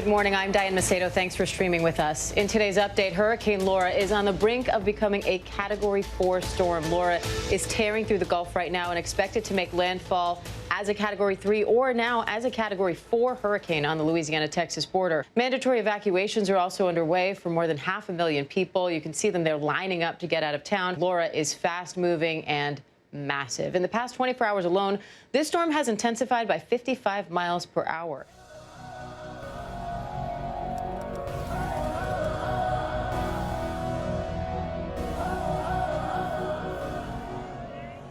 Good morning. I'm Diane Macedo. Thanks for streaming with us. In today's update, Hurricane Laura is on the brink of becoming a Category 4 storm. Laura is tearing through the Gulf right now and expected to make landfall as a Category 3 or now as a Category 4 hurricane on the Louisiana-Texas border. Mandatory evacuations are also underway for more than 500,000 people. You can see them there lining up to get out of town. Laura is fast-moving and massive. In the past 24 hours alone, this storm has intensified by 55 miles per hour.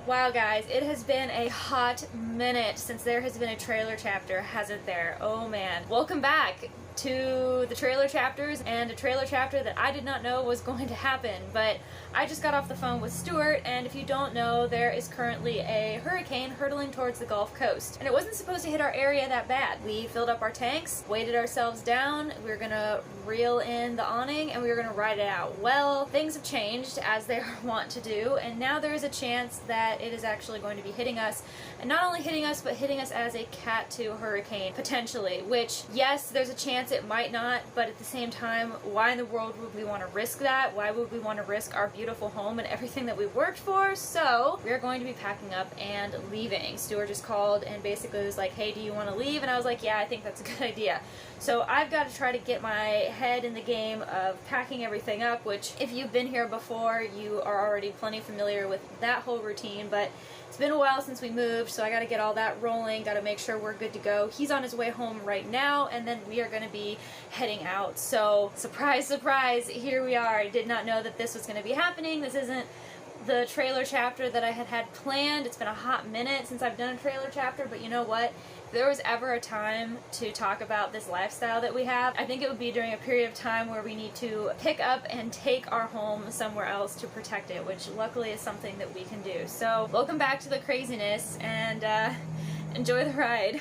Wow, guys, it has been a hot minute since there has been a trailer chapter, hasn't there? Oh man. Welcome back to the trailer chapters, and a trailer chapter that I did not know was going to happen, but I just got off the phone with Stuart, and if you don't know, there is currently a hurricane hurtling towards the Gulf Coast, and it wasn't supposed to hit our area that bad. We filled up our tanks, weighted ourselves down, we were gonna reel in the awning, and we were gonna ride it out. Well, things have changed, as they want to do, and now there is a chance that it is actually going to be hitting us, and not only hitting us, but hitting us as a Cat 2 hurricane, potentially, which, yes, there's a chance it might not, but at the same time, why in the world would we want to risk that? Why would we want to risk our beautiful home and everything that we worked for? So we're going to be packing up and leaving. Stuart just called and basically was like, hey, do you want to leave? And I was like, yeah, I think that's a good idea. So I've got to try to get my head in the game of packing everything up, which if you've been here before, you are already plenty familiar with that whole routine, but it's been a while since we moved, so I got to get all that rolling, got to make sure we're good to go. He's on his way home right now, and then we are going to be heading out. So surprise, surprise, here we are. I did not know that this was going to be happening. This isn't the trailer chapter that I had planned. It's been a hot minute since I've done a trailer chapter, but you know what? If there was ever a time to talk about this lifestyle that we have, I think it would be during a period of time where we need to pick up and take our home somewhere else to protect it, which luckily is something that we can do. So welcome back to the craziness, and enjoy the ride.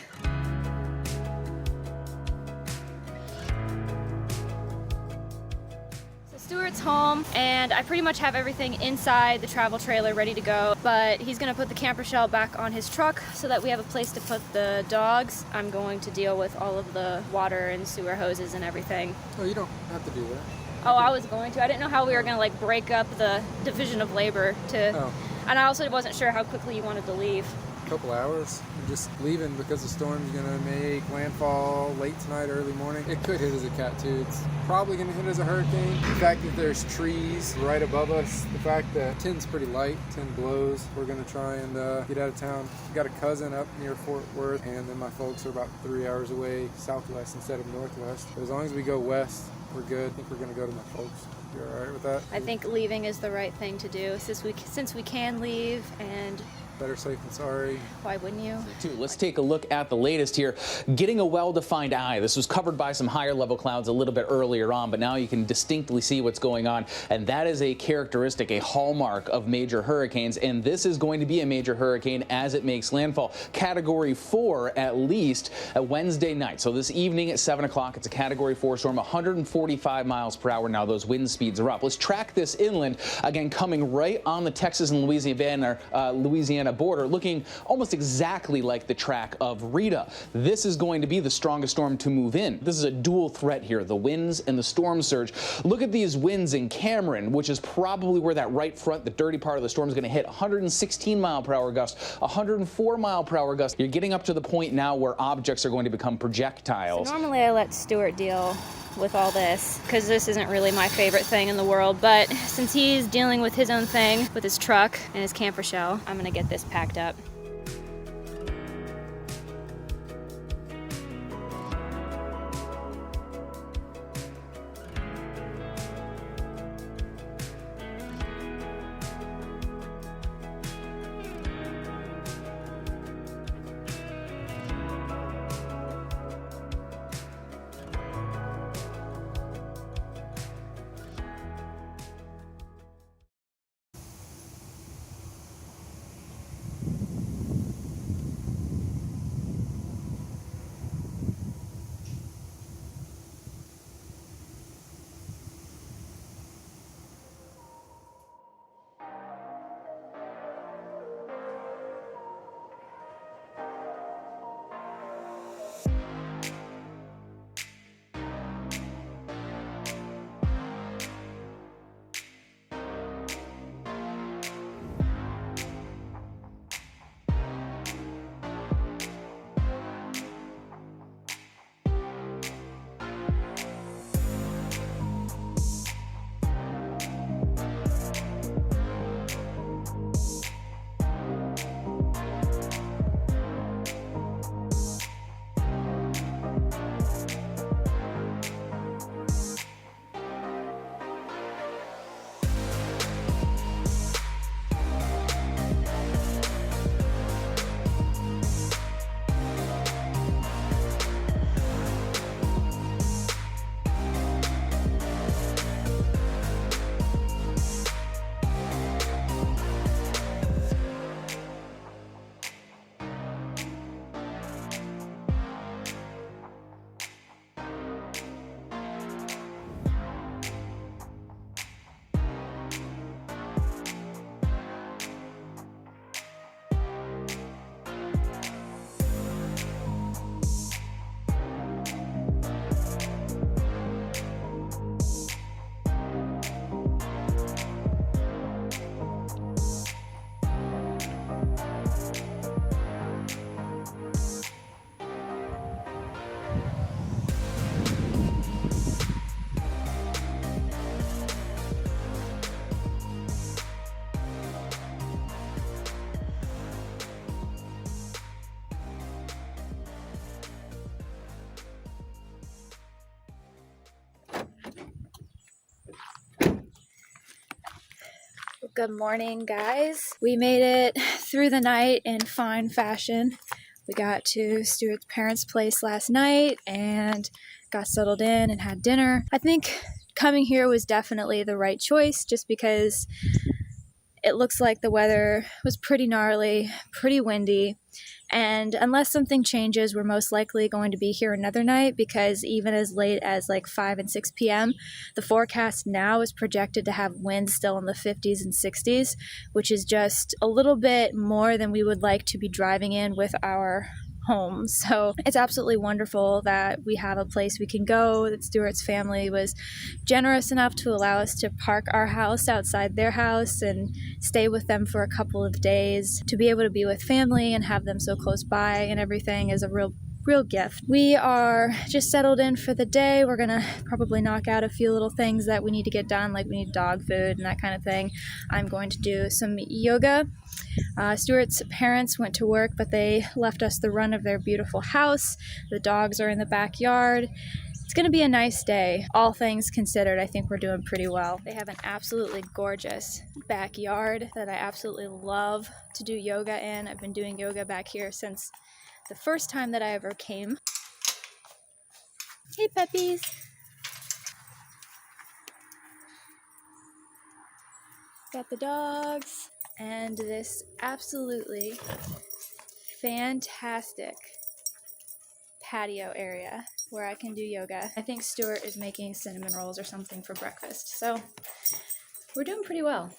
Stuart's home, and I pretty much have everything inside the travel trailer ready to go, but he's gonna put the camper shell back on his truck so that we have a place to put the dogs. I'm going to deal with all of the water and sewer hoses and everything. Oh, you don't have to do that. Oh, I was going to. I didn't know how we were gonna like break up the division of labor to, and I also wasn't sure how quickly you wanted to leave. Couple hours. I'm just leaving because the storm's gonna make landfall late tonight, early morning. It could hit as a Cat 2. It's probably gonna hit as a hurricane. The fact that there's trees right above us, the fact that 10's pretty light, 10 blows. We're gonna try and get out of town. Got a cousin up near Fort Worth, and then my folks are about 3 hours away southwest instead of northwest. But as long as we go west, we're good. I think we're gonna go to my folks. You're all right with that? I think leaving is the right thing to do since we can leave, and better safe than sorry. Why wouldn't you? Let's take a look at the latest here. Getting a well-defined eye. This was covered by some higher level clouds a little bit earlier on, but now you can distinctly see what's going on. And that is a characteristic, a hallmark of major hurricanes. And this is going to be a major hurricane as it makes landfall. Category 4 at least Wednesday night. So this evening at 7 o'clock, it's a Category 4 storm, 145 miles per hour. Now those wind speeds are up. Let's track this inland. Again, coming right on the Texas and Louisiana border, looking almost exactly like the track of Rita. This is going to be the strongest storm to move in. This is a dual threat here, the winds and the storm surge. Look at these winds in Cameron, which is probably where that right front, the dirty part of the storm, is going to hit. 116 mile per hour gust, 104 mile per hour gust. You're getting up to the point now where objects are going to become projectiles. So normally I let Stuart deal with all this because this isn't really my favorite thing in the world, but since he's dealing with his own thing with his truck and his camper shell, I'm gonna get this packed up. Good morning, guys. We made it through the night in fine fashion. We got to Stuart's parents' place last night and got settled in and had dinner. I think coming here was definitely the right choice just because it looks like the weather was pretty gnarly, pretty windy, and unless something changes, we're most likely going to be here another night because even as late as like 5 and 6 p.m., the forecast now is projected to have winds still in the 50s and 60s, which is just a little bit more than we would like to be driving in with our home. So it's absolutely wonderful that we have a place we can go, that Stuart's family was generous enough to allow us to park our house outside their house and stay with them for a couple of days. To be able to be with family and have them so close by and everything is a real gift. We are just settled in for the day. We're gonna probably knock out a few little things that we need to get done, like we need dog food and that kind of thing. I'm going to do some yoga. Stuart's parents went to work, but they left us the run of their beautiful house. The dogs are in the backyard. It's going to be a nice day. All things considered, I think we're doing pretty well. They have an absolutely gorgeous backyard that I absolutely love to do yoga in. I've been doing yoga back here since the first time that I ever came. Hey, puppies. Got the dogs and this absolutely fantastic patio area where I can do yoga. I think Stuart is making cinnamon rolls or something for breakfast. So we're doing pretty well.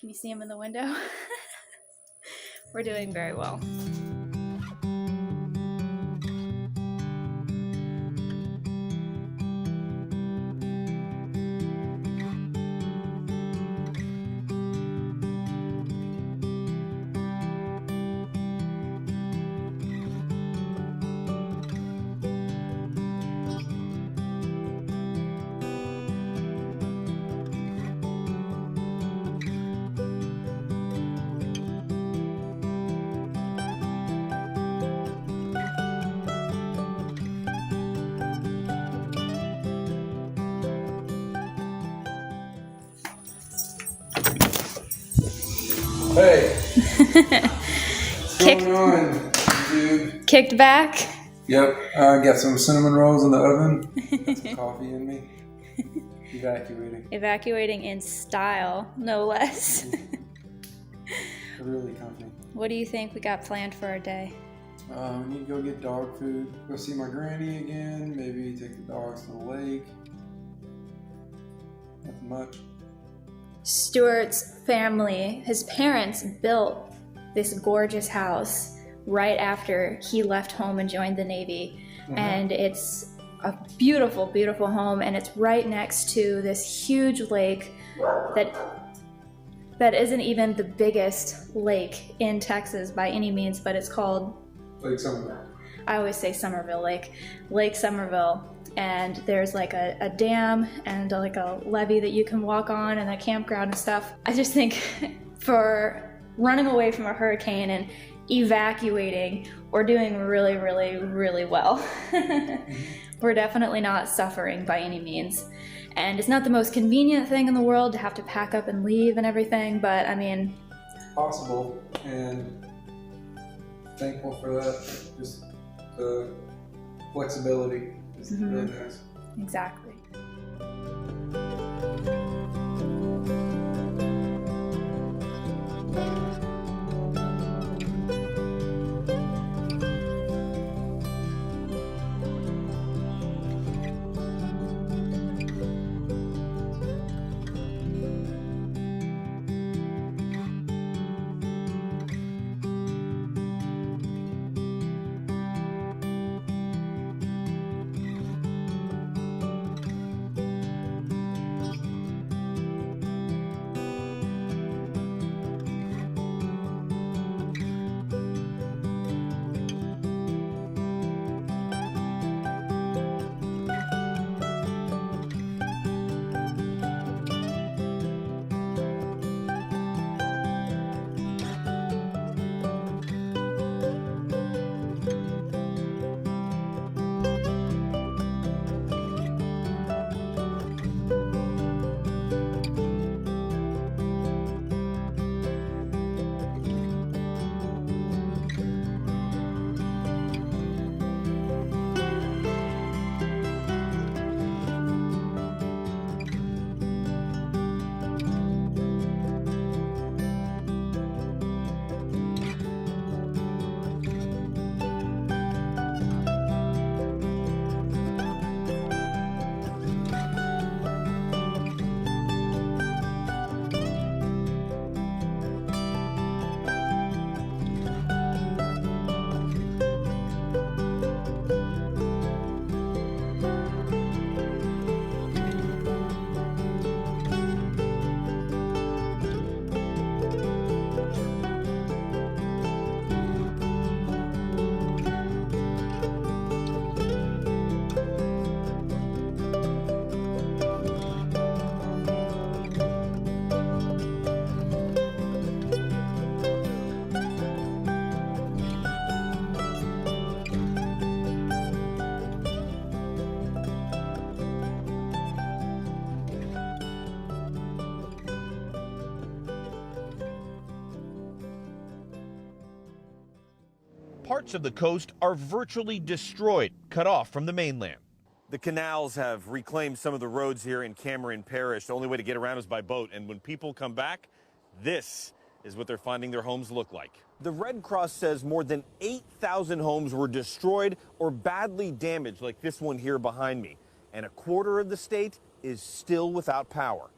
Can you see him in the window? We're doing very well. Hey! What's going on, dude? Kicked back. Yep, I got some cinnamon rolls in the oven. Got some coffee in me. Evacuating. Evacuating in style, no less. Really comfy. What do you think we got planned for our day? We need to go get dog food. Go see my granny again. Maybe take the dogs to the lake. Nothing much. Stuart's family, his parents built this gorgeous house right after he left home and joined the Navy. Mm-hmm. And it's a beautiful, beautiful home, and it's right next to this huge lake that isn't even the biggest lake in Texas by any means, but it's called Lake Somerville. I always say Somerville Lake Somerville. And there's like a dam and like a levee that you can walk on and a campground and stuff. I just think for running away from a hurricane and evacuating, we're doing really, really, really well. We're definitely not suffering by any means. And it's not the most convenient thing in the world to have to pack up and leave and everything, but I mean... Possible, and thankful for that. Just the flexibility. Mm-hmm. Really nice. Exactly. parts of the coast are virtually destroyed, cut off from the mainland. The canals have reclaimed some of the roads here in Cameron Parish. The only way to get around is by boat. And when people come back, this is what they're finding their homes look like. The Red Cross says more than 8,000 homes were destroyed or badly damaged, like this one here behind me. And a quarter of the state is still without power.